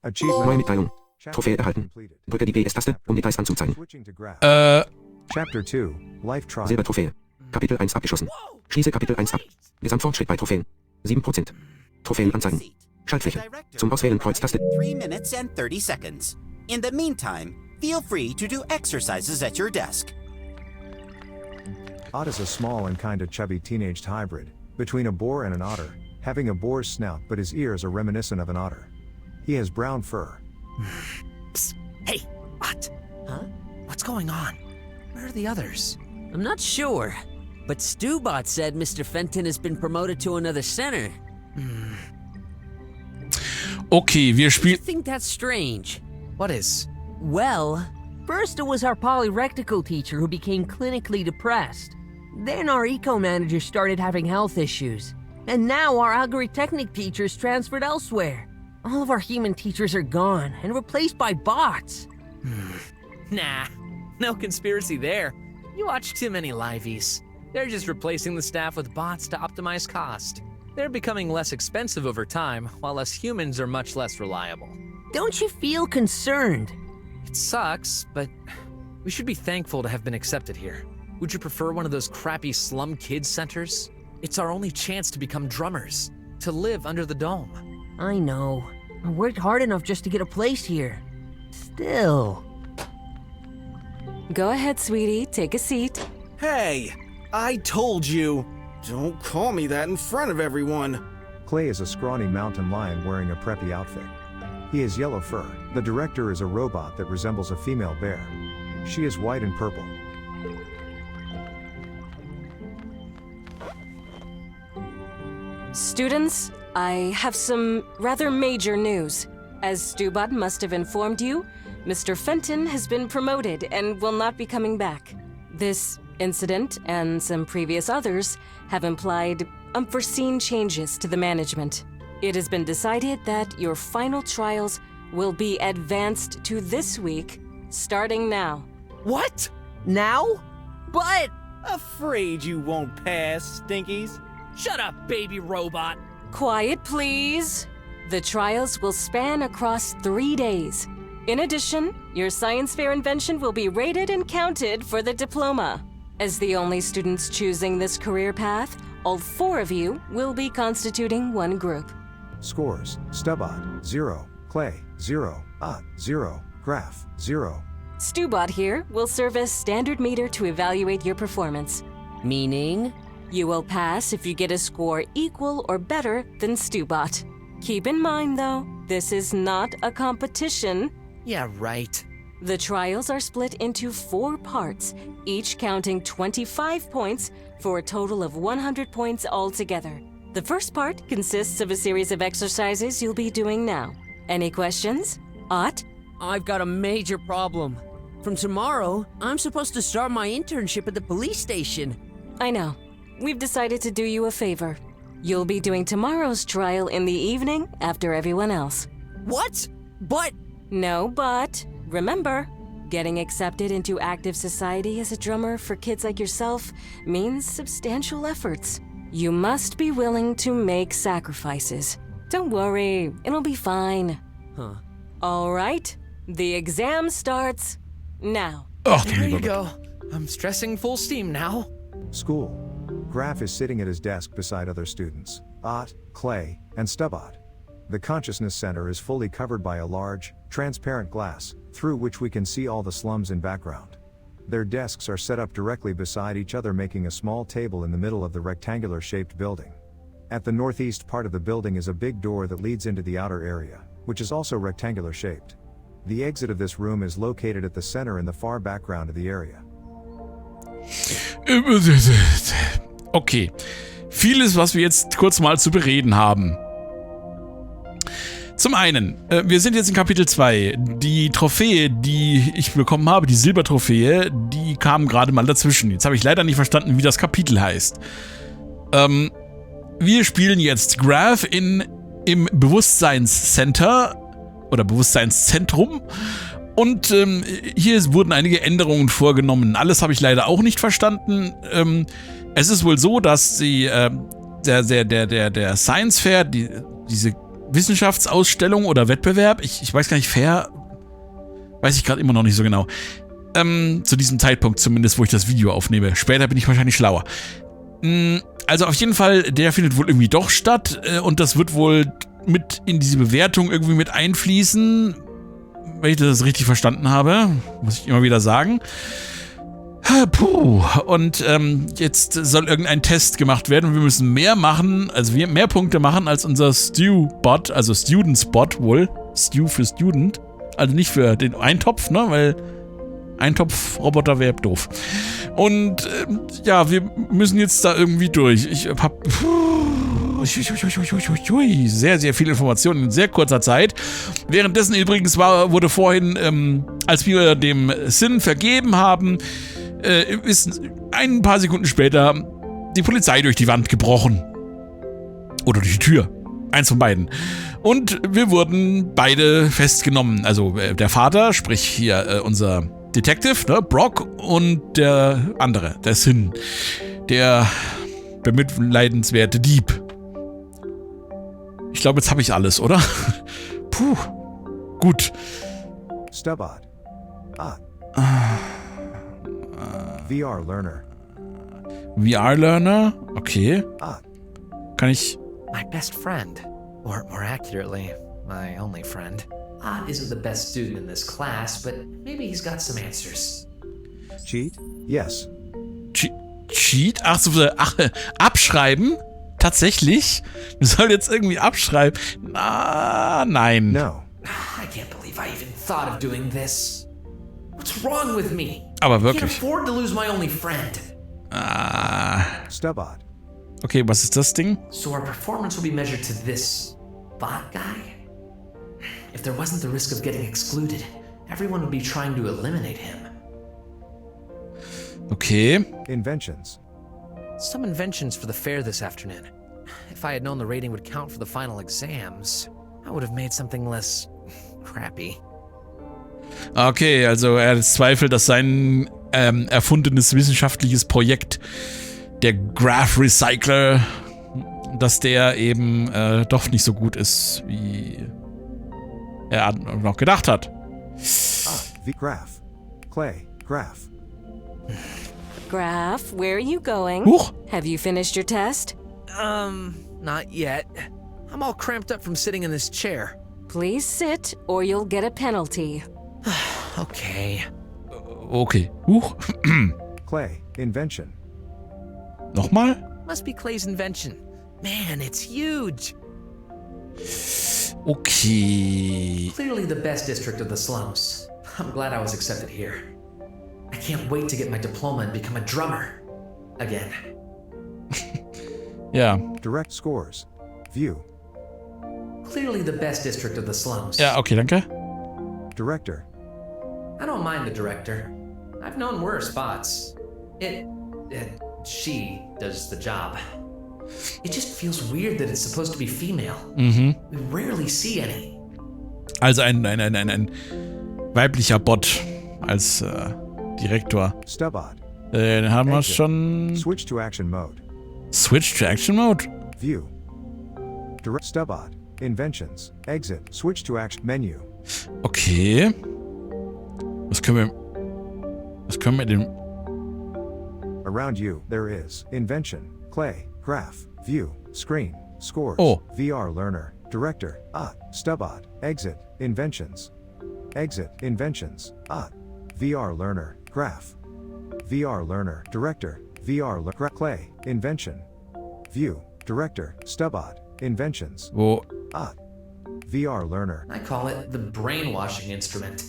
Neue Mitteilung. Trophäe erhalten. Drücke die BS-Taste, um Details anzuzeigen. Silbertrophäe. Kapitel 1 abgeschlossen. Schließe Kapitel 1 ab. Gesamtfortschritt bei Trophäen. 7%. Trophäen anzeigen. Schaltfläche. Zum Auswählen Kreuztaste. 3 minutes and 30 seconds. In the meantime, feel free to do exercises at your desk. Odd is a small and kinda chubby teenaged hybrid between a boar and an otter, having a boar's snout but his ears are reminiscent of an otter. He has brown fur. Psst. Hey, what? Huh? What's going on? Where are the others? I'm not sure, but Stubot said Mr. Fenton has been promoted to another center. Okay, wir I spielen... think that's strange. What is? Well, first it was our polyrectical teacher who became clinically depressed. Then our eco-manager started having health issues. And now our algorithmic teachers transferred elsewhere. All of our human teachers are gone and replaced by bots. Nah, no conspiracy there. You watch too many liveys. They're just replacing the staff with bots to optimize cost. They're becoming less expensive over time, while us humans are much less reliable. Don't you feel concerned? It sucks, but we should be thankful to have been accepted here. Would you prefer one of those crappy slum kids centers? It's our only chance to become drummers, to live under the dome. I know. I worked hard enough just to get a place here. Still. Go ahead, sweetie. Take a seat. Hey, I told you. Don't call me that in front of everyone. Clay is a scrawny mountain lion wearing a preppy outfit. He has yellow fur. The director is a robot that resembles a female bear. She is white and purple. Students, I have some rather major news. As Stubot must have informed you, Mr. Fenton has been promoted and will not be coming back. This incident and some previous others have implied unforeseen changes to the management. It has been decided that your final trials will be advanced to this week, starting now. What? Now? But... Afraid you won't pass, Stinkies. Shut up, baby robot. Quiet, please. The trials will span across 3 days. In addition, your science fair invention will be rated and counted for the diploma. As the only students choosing this career path, all 4 of you will be constituting one group. Scores: Stubot 0, Clay 0, Ott 0, Graph 0. Stubot here will serve as standard meter to evaluate your performance. Meaning? You will pass if you get a score equal or better than Stubot. Keep in mind, though, this is not a competition. Yeah, right. The trials are split into 4 parts, each counting 25 points for a total of 100 points altogether. The first part consists of a series of exercises you'll be doing now. Any questions? Ott? I've got a major problem. From tomorrow, I'm supposed to start my internship at the police station. I know. We've decided to do you a favor. You'll be doing tomorrow's trial in the evening after everyone else. What? But... No, but remember, getting accepted into active society as a drummer for kids like yourself means substantial efforts. You must be willing to make sacrifices. Don't worry, it'll be fine. Huh. All right, the exam starts now. Ach, There you go. I'm stressing full steam now. School. Graph is sitting at his desk beside other students, Ott, Clay, and Stubot. The consciousness center is fully covered by a large, transparent glass, through which we can see all the slums in background. Their desks are set up directly beside each other, making a small table in the middle of the rectangular-shaped building. At the northeast part of the building is a big door that leads into the outer area, which is also rectangular-shaped. The exit of this room is located at the center in the far background of the area. Okay. Vieles, was wir jetzt kurz mal zu bereden haben. Zum einen, wir sind jetzt in Kapitel 2. Die Trophäe, die ich bekommen habe, die Silbertrophäe, die kam gerade mal dazwischen. Jetzt habe ich leider nicht verstanden, wie das Kapitel heißt. Wir spielen jetzt Graph im Bewusstseinscenter oder Bewusstseinszentrum. Und hier wurden einige Änderungen vorgenommen. Alles habe ich leider auch nicht verstanden. Es ist wohl so, dass der Science Fair, diese Wissenschaftsausstellung oder Wettbewerb. Ich weiß gar nicht, weiß ich gerade immer noch nicht so genau. Zu diesem Zeitpunkt zumindest, wo ich das Video aufnehme. Später bin ich wahrscheinlich schlauer. Also auf jeden Fall, der findet wohl irgendwie doch statt und das wird wohl mit in diese Bewertung irgendwie mit einfließen, wenn ich das richtig verstanden habe. Muss ich immer wieder sagen. Puh. Und jetzt soll irgendein Test gemacht werden und wir müssen mehr machen, also wir mehr Punkte machen als unser Stew-Bot, also Student-Bot wohl. Stew für Student. Also nicht für den Eintopf, ne, weil Eintopf-Roboter wäre doof. Und ja, wir müssen jetzt da irgendwie durch. Ich hab sehr, sehr viele Informationen in sehr kurzer Zeit. Währenddessen übrigens wurde vorhin, als wir dem Sinn vergeben haben, ist ein paar Sekunden später die Polizei durch die Wand gebrochen. Oder durch die Tür. Eins von beiden. Und wir wurden beide festgenommen. Also der Vater, sprich hier unser Detektiv, ne, Brok, und der andere, der Sinn, der bemitleidenswerte Dieb. Ich glaube, jetzt habe ich alles, oder? Puh. Gut. Stubot. VR Learner. VR Learner? Okay. Kann ich... My best friend. Or more accurately, my only friend. Isn't the best student in this class, but maybe he's got some answers. Cheat? Yes. Cheat? Ach, abschreiben? Tatsächlich? Wir sollen jetzt irgendwie abschreiben? Nein. No. I can't believe I even thought of doing this. What's wrong with me? Aber I can't wirklich. afford to lose my only friend. Stubot. Okay, was ist das Ding? So our performance will be measured to this bot guy? If there wasn't the risk of getting excluded, everyone would be trying to eliminate him. Okay. Inventions. Some inventions for the fair this afternoon. If I had known the rating would count for the final exams, I would have made something less crappy. Okay, also er zweifelt, dass sein erfundenes wissenschaftliches Projekt, der Graph Recycler, dass der eben doch nicht so gut ist, wie er noch gedacht hat. Graph. Clay. Graph. Graph, where are you going? Huch. Have you finished your test? Not yet. I'm all cramped up from sitting in this chair. Please sit, or you'll get a penalty. Okay. Okay. Huch. Clay. Invention. Nochmal? Must be Clay's invention. Man, it's huge. Okay. Clearly the best district of the slums. I'm glad I was accepted here. I can't wait to get my diploma and become a drummer. Again. Ja. Direct scores. View. Clearly the best district of the slums. Ja, okay, danke. Director. I don't mind the director. I've known worse spots. She does the job. It just feels weird that it's supposed to be female. Mhm. We rarely see any. Also ein weiblicher Bot als Direktor. Stubot. Den haben wir schon. Switch to action mode. Switch to Action Mode? View. Direct Stubot. Inventions. Exit. Switch to action menu. Okay. Was können wir dem... Around you, there is invention, clay, graph, view, screen, scores, Oh. VR learner, director, Stubot, exit, inventions. Exit, inventions, VR learner, graph. VR learner, director, clay, invention. View, director, Stubot, inventions. Wo... VR learner. I call it the brainwashing instrument.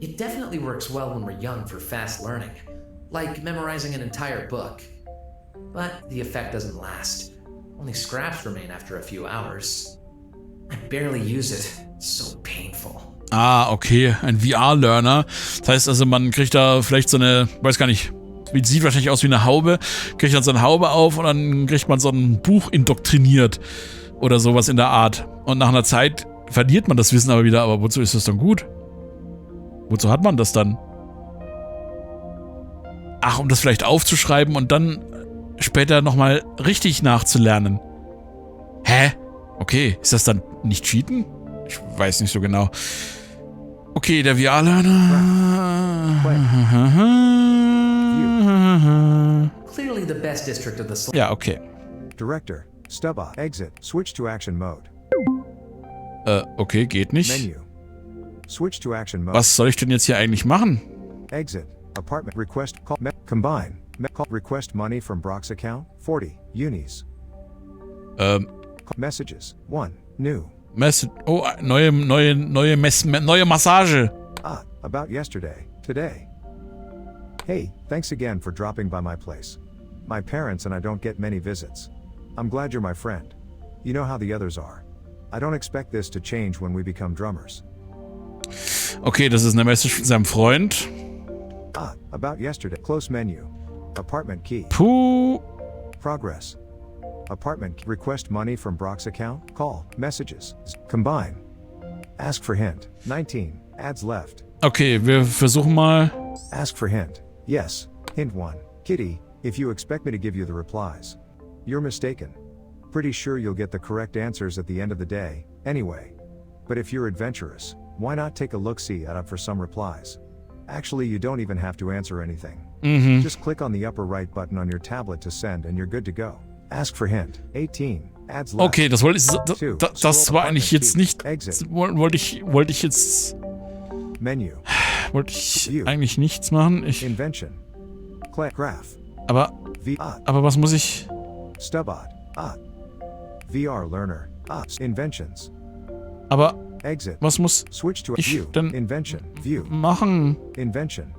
It definitely works well when we're young for fast learning, like memorizing an entire book. But the effect doesn't last. Only scraps remain after a few hours. I barely use it. It's so painful. Okay, ein VR-Learner. Das heißt also, man kriegt da vielleicht so eine, weiß gar nicht, sieht wahrscheinlich aus wie eine Haube, kriegt dann so eine Haube auf und dann kriegt man so ein Buch indoktriniert oder sowas in der Art. Und nach einer Zeit verliert man das Wissen aber wieder, aber wozu ist das dann gut? Wozu hat man das dann? Ach, um das vielleicht aufzuschreiben und dann später nochmal richtig nachzulernen. Hä? Okay, ist das dann nicht Cheaten? Ich weiß nicht so genau. Okay, der VR-Lerner. Clearly the best district of the Ja, okay. Director, stub-out, exit, switch to action mode. Okay, geht nicht. Menu. Switch to action mode. Was soll ich denn jetzt hier eigentlich machen? Exit, apartment, request, call, combine, call, request money from Brok's account, 40, unis. Messages, 1, new. Oh, neue Massage. About yesterday, today. Hey, thanks again for dropping by my place. My parents and I don't get many visits. I'm glad you're my friend. You know how the others are. I don't expect this to change when we become drummers. Okay, das ist eine Message von seinem Freund. About yesterday, close menu. Apartment key. Puh. Progress. Apartment key. Request money from Brok's account. Call. Messages. Combine. Ask for hint. 19. Ads left. Okay, wir versuchen mal. Ask for hint. Yes. Hint 1. Kitty, if you expect me to give you the replies. You're mistaken. Pretty sure you'll get the correct answers at the end of the day, anyway. But if you're adventurous, why not take a look-see at up for some replies? Actually, you don't even have to answer anything. Just click on the upper right button on your tablet to send and you're good to go. Ask for hint. 18. Ads left. Okay, das wollte ich. Das war eigentlich jetzt nicht. Wollte ich jetzt. Menu. Wollte ich eigentlich nichts machen. Invention. Graph. Aber was muss ich? Stub-out. VR Learner. Inventions. Aber Exit. was muss Switch to ich view. denn Invention. View. machen? Invention.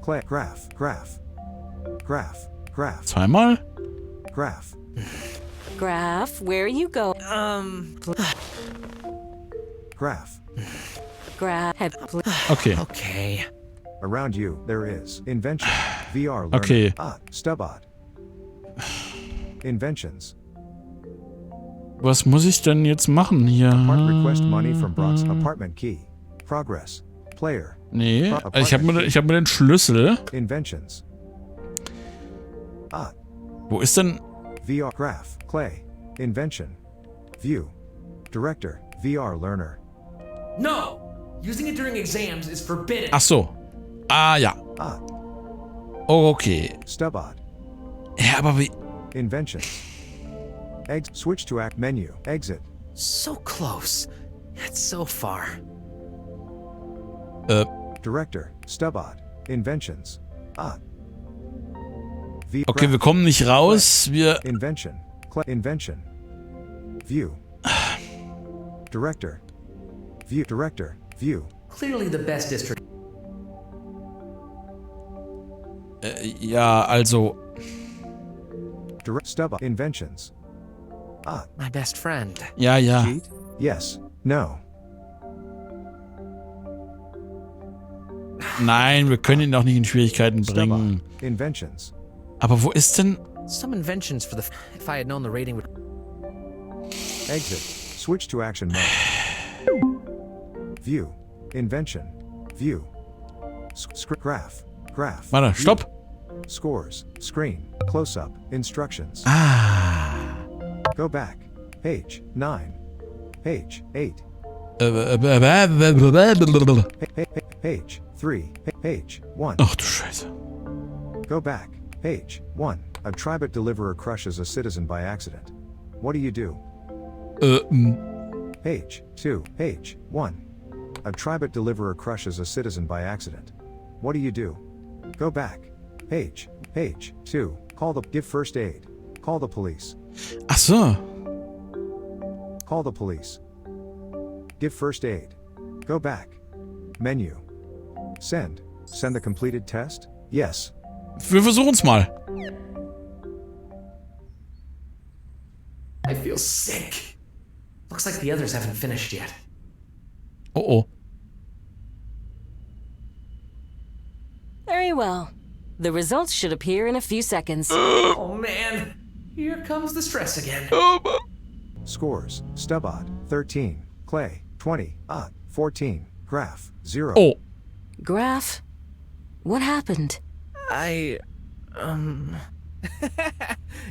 Graph. Zweimal? Graph. Graph, where you go? Graph. Graph. Okay. Okay. Around you, there is invention. VR Learner. Okay. Stub-out. Inventions. Was muss ich denn jetzt machen hier? Request money from Brok's apartment key. Progress. Player. Nee, ich hab mir den Schlüssel. Inventions. Wo ist denn? VR Graph. Clay. Invention. View. Director. VR Learner. No! Using it during exams is forbidden. Ach so. Ja. Okay. Stub-out. Ja, aber wie? Inventions. Switch to act menu. Exit. So close. Yet so far. Director. Stub-out. Inventions. Okay, wir kommen nicht raus. Wir. Invention. Invention. View. Director. View. Director. View. Clearly the best district. Ja, also. Stub-out. Inventions. My best friend. Ja. Cheat? Yes. No. Nein, wir können ihn doch nicht in Schwierigkeiten bringen. Inventions. Aber wo ist denn? Some inventions for the. If I had known the rating would. Exit. Switch to action mode. View. Invention. View. Graph. Warte, stopp. Scores. Screen. Close-up. Instructions. Go back. Page 9. Page 8. Page 3. Page 1. Ach du Scheiße. Go back. Page 1. A Tribute deliverer crushes a citizen by accident. What do you do? Page 2. Page 1. A Tribute deliverer crushes a citizen by accident. What do you do? Go back. Page 2. Give first aid. Call the police. Ach so. Call the police. Give first aid. Go back. Menu. Send. Send the completed test? Yes. Wir versuchen's mal. I feel sick. Looks like the others haven't finished yet. Oh. Very well. The results should appear in a few seconds. Oh man. Here comes the stress again. Scores. Stub-out. 13. Clay. 20. 14. Graph. 0. Oh. Graph? What happened?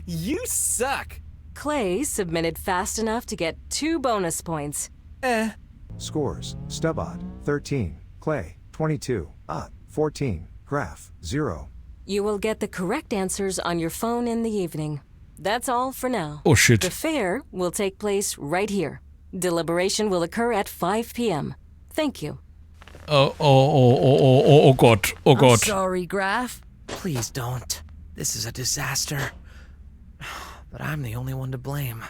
You suck. Clay submitted fast enough to get 2 bonus points. Scores: Stubot, 13, Clay, 22, 14, Graph, 0. You will get the correct answers on your phone in the evening. That's all for now. Oh shit. The fair will take place right here. Deliberation will occur at 5 p.m. Thank you. Oh Gott. Oh I'm Gott. sorry, Graf. Please don't. This is a disaster. But I'm the only one to blame.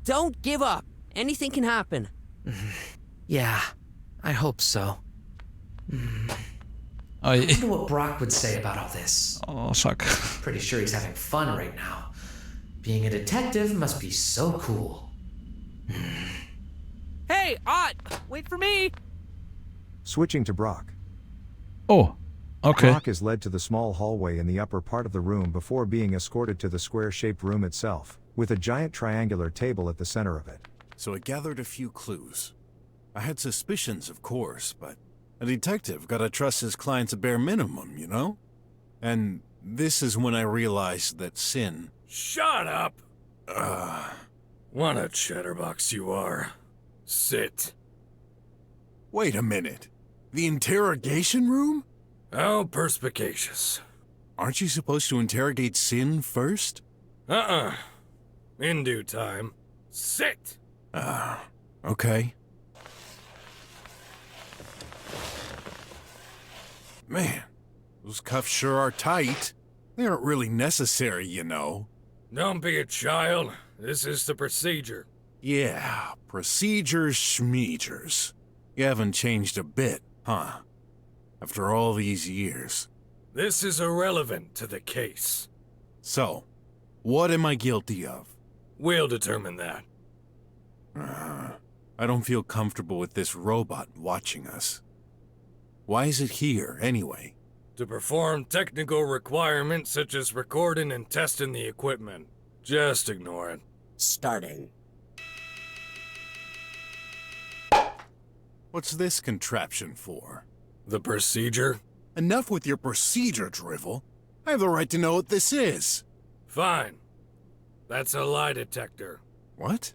Don't give up. Anything can happen. Yeah, I hope so. I wonder what Brok would say about all this. Oh, fuck. Pretty sure he's having fun right now. Being a detective must be so cool. Hey, Ott! Wait for me! Switching to Brok. Oh, okay. Brok is led to the small hallway in the upper part of the room before being escorted to the square-shaped room itself, with a giant triangular table at the center of it. So I gathered a few clues. I had suspicions, of course, but a detective gotta trust his clients a bare minimum, you know? And this is when I realized that sin... Shut up! What a chatterbox you are. Sit. Wait a minute. The interrogation room? How perspicacious. Aren't you supposed to interrogate Sin first? In due time. Sit! Okay. Man, those cuffs sure are tight. They aren't really necessary, you know. Don't be a child. This is the procedure. Yeah, procedures schmeegers. You haven't changed a bit, huh? After all these years. This is irrelevant to the case. So, what am I guilty of? We'll determine that. I don't feel comfortable with this robot watching us. Why is it here, anyway? To perform technical requirements such as recording and testing the equipment. Just ignore it. Starting. What's this contraption for? The procedure? Enough with your procedure, drivel. I have the right to know what this is. Fine. That's a lie detector. What?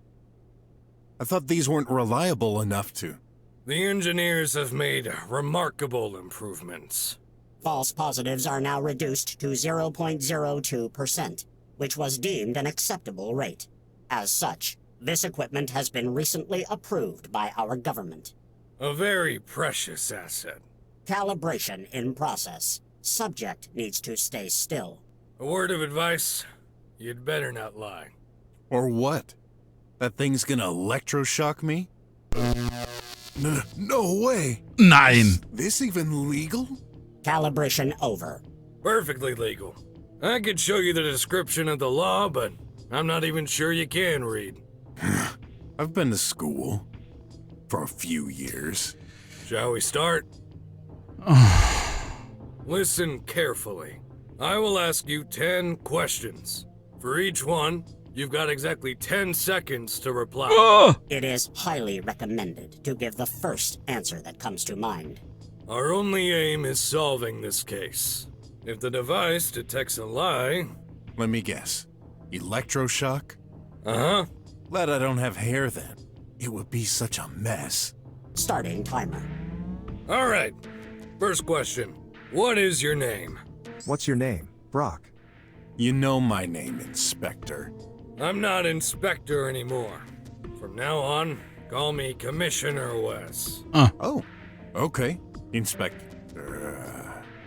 I thought these weren't reliable enough to... The engineers have made remarkable improvements. False positives are now reduced to 0.02%, which was deemed an acceptable rate. As such, this equipment has been recently approved by our government. A very precious asset. Calibration in process. Subject needs to stay still. A word of advice, you'd better not lie. Or what? That thing's gonna electroshock me? No way! Nein! Is this even legal? Calibration over. Perfectly legal. I could show you the description of the law, but I'm not even sure you can read. I've been to school. For a few years. Shall we start? Listen carefully. I will ask you 10 questions. For each one, you've got exactly 10 seconds to reply. It is highly recommended to give the first answer that comes to mind. Our only aim is solving this case. If the device detects a lie... Let me guess. Electroshock? Uh-huh. Glad I don't have hair then. It would be such a mess. Starting timer. All right. First question. What is your name? What's your name, Brok? You know my name, Inspector. I'm not Inspector anymore. From now on, call me Commissioner Wes. Oh, okay.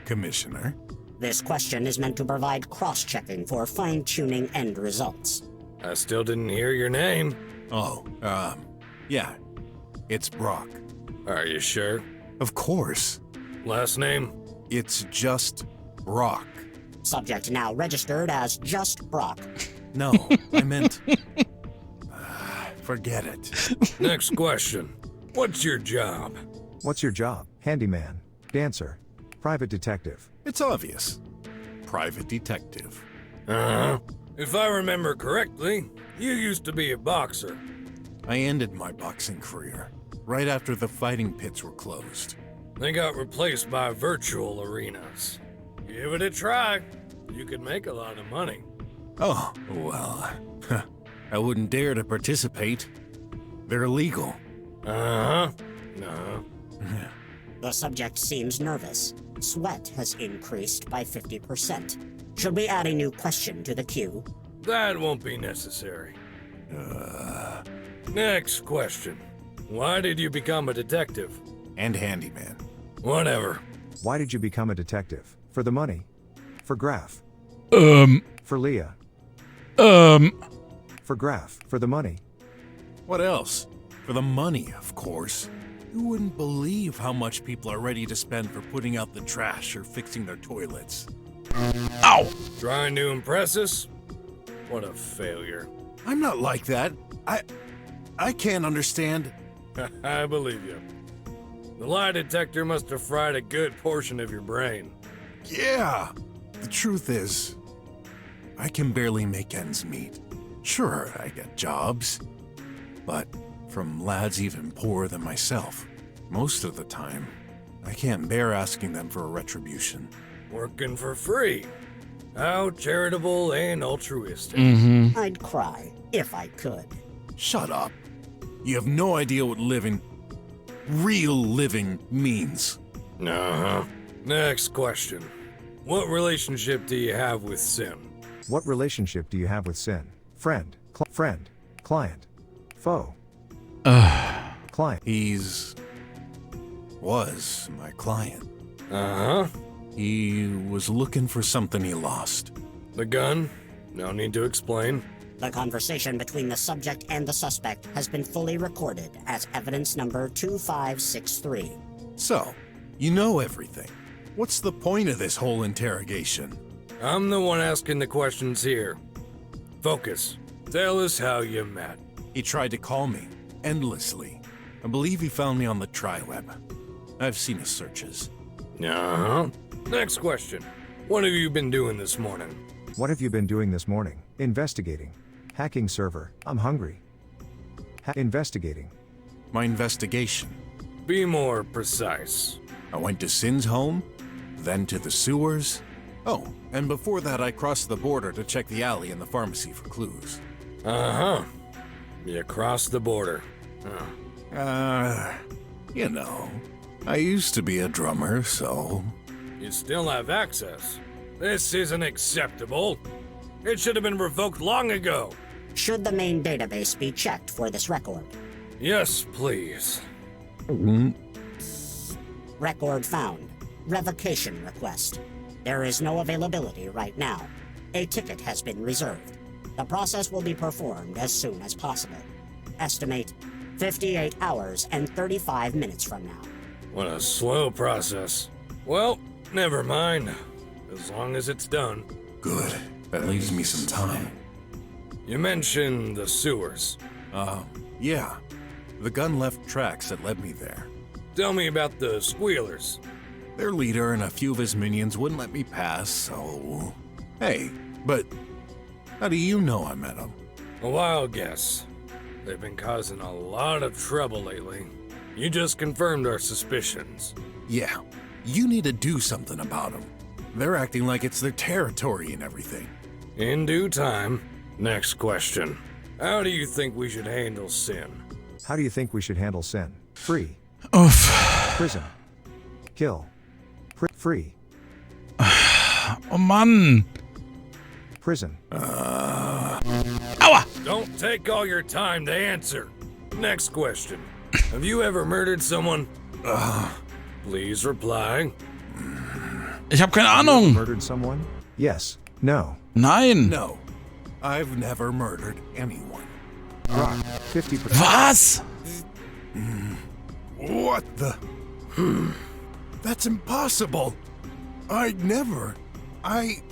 Commissioner. This question is meant to provide cross-checking for fine-tuning end results. I still didn't hear your name. Oh, yeah. It's Brok. Are you sure? Of course. Last name? It's just Brok. Subject now registered as just Brok. No, I meant... forget it. Next question. What's your job? What's your job? Handyman, dancer, private detective. It's obvious. Private detective. Uh-huh. If I remember correctly, you used to be a boxer. I ended my boxing career right after the fighting pits were closed. They got replaced by virtual arenas. Give it a try. You could make a lot of money. Oh, well, I wouldn't dare to participate. They're illegal. Uh-huh. No. The subject seems nervous. Sweat has increased by 50%. Should we add a new question to the queue? That won't be necessary. Next question. Why did you become a detective? And handyman. Whatever. Why did you become a detective? For the money? For Graf? For Leah? For Graf? For the money? What else? For the money, of course. You wouldn't believe how much people are ready to spend for putting out the trash or fixing their toilets. Ow! Trying to impress us? What a failure. I'm not like that. I can't understand. I believe you. The lie detector must have fried a good portion of your brain. Yeah. The truth is, I can barely make ends meet. Sure, I get jobs, but from lads even poorer than myself. Most of the time, I can't bear asking them for a retribution. Working for free. How charitable and altruistic. I'd cry if I could. Shut up. You have no idea what real living means. Uh-huh. Next question. What relationship do you have with sin? What relationship do you have with sin? Friend, client, foe. Client. Was my client. Uh-huh. He was looking for something he lost. The gun? No need to explain. The conversation between the subject and the suspect has been fully recorded as evidence number 2563. So, you know everything. What's the point of this whole interrogation? I'm the one asking the questions here. Focus. Tell us how you met. He tried to call me, endlessly. I believe he found me on the tri-web. I've seen his searches. Uh-huh. Next question. What have you been doing this morning? What have you been doing this morning? Investigating. Hacking server. I'm hungry. Investigating. My investigation. Be more precise. I went to Sin's home, then to the sewers. Oh, and before that I crossed the border to check the alley and the pharmacy for clues. Uh-huh. You crossed the border. You know, I used to be a drummer, so... You still have access. This isn't acceptable. It should have been revoked long ago. Should the main database be checked for this record? Yes, please. Record found. Revocation request. There is no availability right now. A ticket has been reserved. The process will be performed as soon as possible. Estimate 58 hours and 35 minutes from now. What a slow process. Well, never mind. As long as it's done. Good. That leaves me some time. You mentioned the sewers. Yeah. The gun left tracks that led me there. Tell me about the squealers. Their leader and a few of his minions wouldn't let me pass, so... Hey, but how do you know I met them? A wild guess. They've been causing a lot of trouble lately. You just confirmed our suspicions. Yeah, you need to do something about them. They're acting like it's their territory and everything. In due time. Next question. How do you think we should handle sin? How do you think we should handle sin? Free. Uff. Prison. Kill. Free. Oh Mann. Prison. Aua! Don't take all your time to answer. Next question. Have you ever murdered someone? Please reply. Ich habe keine Ahnung. Murdered someone? Yes. No. Nein. No, I've never murdered anyone. Brok. 50%. Was? What the? That's impossible. I'd never. I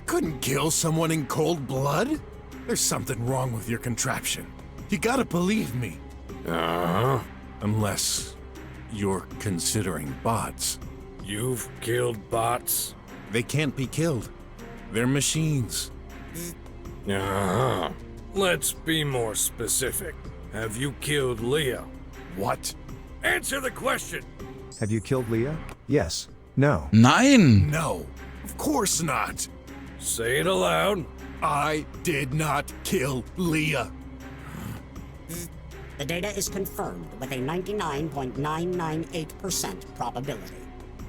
couldn't kill someone in cold blood. There's something wrong with your contraption. You gotta believe me. Uh-huh. Unless you're considering bots. You've killed bots? They can't be killed. They're machines. Uh-huh. Let's be more specific. Have you killed Leah? What? Answer the question! Have you killed Leah? Yes. No. Nein. No, of course not. Say it aloud. I did not kill Leah. The data is confirmed with a 99.998% probability.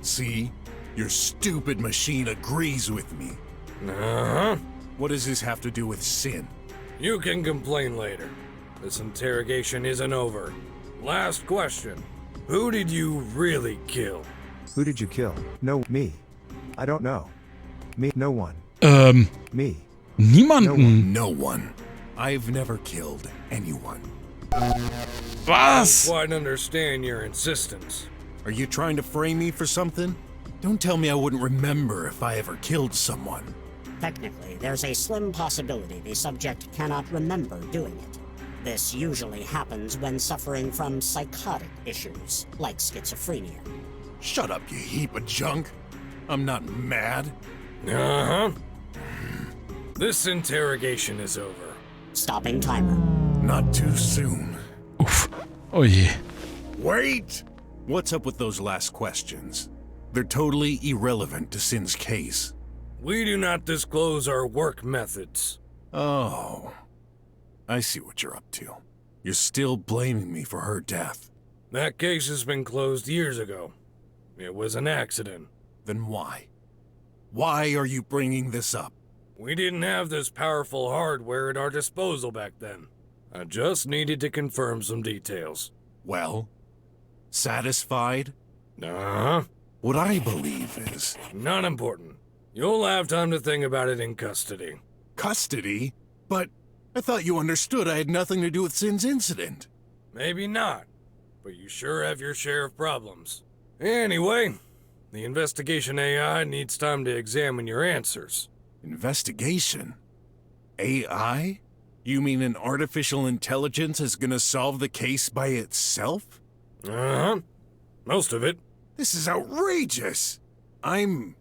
See? Your stupid machine agrees with me. Uh-huh. What does this have to do with Sin? You can complain later. This interrogation isn't over. Last question. Who did you really kill? Who did you kill? No, me. I don't know. Me, no one. Me. Niemanden. No one. I've never killed anyone. Was? I quite understand your insistence. Are you trying to frame me for something? Don't tell me I wouldn't remember if I ever killed someone. Technically, there's a slim possibility the subject cannot remember doing it. This usually happens when suffering from psychotic issues, like schizophrenia. Shut up, you heap of junk. I'm not mad. Uh-huh. This interrogation is over. Stopping timer. Not too soon. Uff. Oh je. Wait! What's up with those last questions? They're totally irrelevant to Sin's case. We do not disclose our work methods. Oh. I see what you're up to. You're still blaming me for her death. That case has been closed years ago. It was an accident. Then why? Why are you bringing this up? We didn't have this powerful hardware at our disposal back then. I just needed to confirm some details. Well, satisfied? Uh-huh. What I believe is... Not important. You'll have time to think about it in custody. Custody? But I thought you understood I had nothing to do with Sin's incident. Maybe not, but you sure have your share of problems. Anyway, the investigation AI needs time to examine your answers. Investigation? AI? You mean an artificial intelligence is gonna solve the case by itself? Uh-huh. Most of it. This is outrageous! I'm...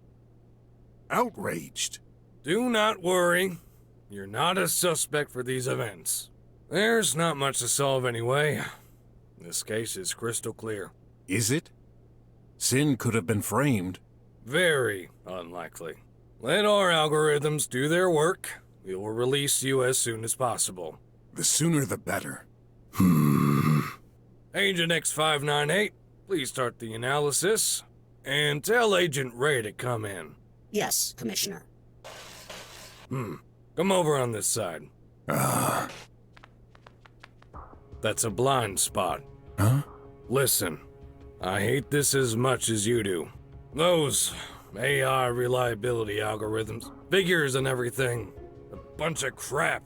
outraged. Do not worry. You're not a suspect for these events. There's not much to solve anyway. This case is crystal clear. Is it? Sin could have been framed. Very unlikely. Let our algorithms do their work. We will release you as soon as possible. The sooner the better. Agent X598, please start the analysis. And tell Agent Ray to come in. Yes, Commissioner. Come over on this side. That's a blind spot. Huh? Listen, I hate this as much as you do. Those AI reliability algorithms, figures and everything. A bunch of crap.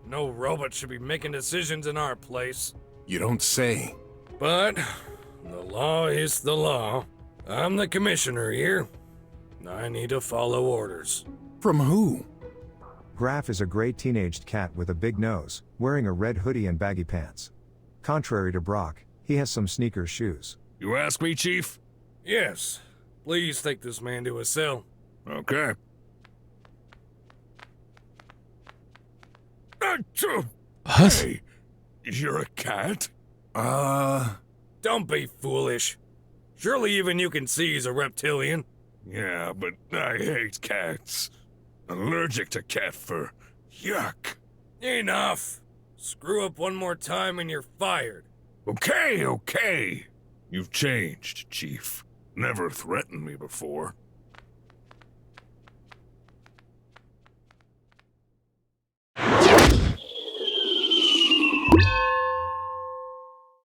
No robot should be making decisions in our place. You don't say. But the law is the law. I'm the commissioner here. I need to follow orders. From who? Graf is a gray teenaged cat with a big nose, wearing a red hoodie and baggy pants. Contrary to Brok, he has some sneakers shoes. You ask me, Chief? Yes. Please take this man to a cell. Okay. Was? Hey, you're a cat? Don't be foolish. Surely even you can see he's a reptilian. Yeah, but I hate cats. Allergic to cat fur. Yuck. Enough. Screw up one more time and you're fired. Okay. You've changed, Chief. Never threatened me before.